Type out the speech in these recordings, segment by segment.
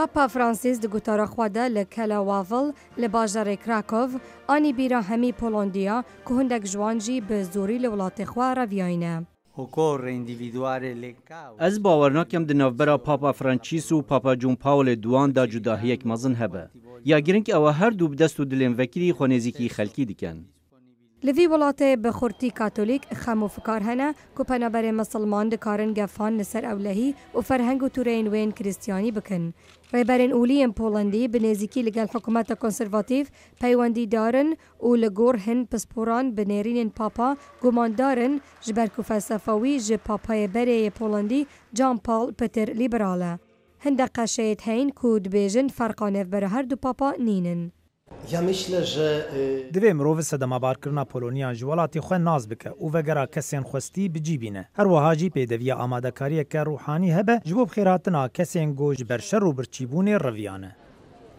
پاپا فرانسیس د گوتارا خواده لکلا وافل لباجار کراکوف آنی بیرا همی پولندیا که هندک جوانجی به زوری لولات خواه رویاینه. از باور ناکم د نوبرا پاپا فرانچیس و پاپا جون پاول دوان دا جداهیک مزن هبه. یا گرنگ او هر دو بدست و دلین وکیلی خونیزیکی خلکی دیکن. لوی ولاته بخورتی کاتولیک خمو فکار هنه که پنابر مسلمان دکارن گفان نسر اولهی و فرهنگ و تورین وین کریستیانی بکن. ریبرین اولیم پولندی بنزیکی لگل حکومت کنسرواتیو پیوندی دارن و لگور هن پسپوران بنیرین پاپا گمان دارن جبر که فلسفوی جب پاپای بره پولندی جان پال پتر لیبراله. هنده قشایت هین کود بیجن فرقانه بر هر دو پاپا نینن. دوی مروف سدما بارکرنا پولونیا جوالاتی خو ناز بکه او وگرا کسین خوستی بجیبینه هر وهاجی پیدوی آماده کاری که روحانی هبه جوب خیراتنا کسین گوج بر شر و برچیبون رویانه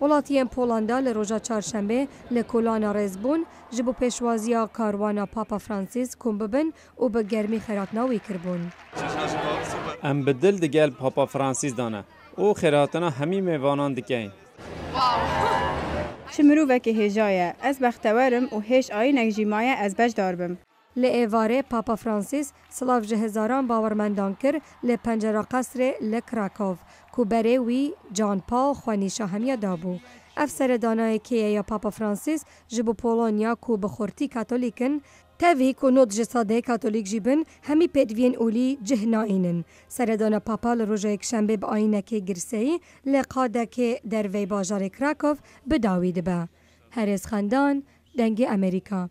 ولاتیان پولندا لروجا چهارشنبه لکولانا رزبون جبو پیشوازیا کاروانا پاپا فرانسیس کوم ببن و به گرمی خیراتناوی کربون ام بدل دگل پاپا فرانسیس دانه او خیراتنا همی میوانان دکین شمرو وکی هجایه از بختورم و هش آینک جیمایه از بج داربم. لئیواره پاپا فرانسیس سلاف جهزاران باورمندان کر لپنجره قصر لکراکوف کو بره وی جان پال خوانیشا همیا دابو. افسر دانای که یا پاپا فرانسیس جبو پولونیا کو بخورتی کاتولیکن تاوی کو نود جساده کاتولیک جیبن همی پیدوین اولی جهنائینن. سردان پاپا لروژه یک شنبه با آینه که گرسهی لقاده که در وی باجار کراکوف بداوید به. هرز خاندان دنگ امریکا.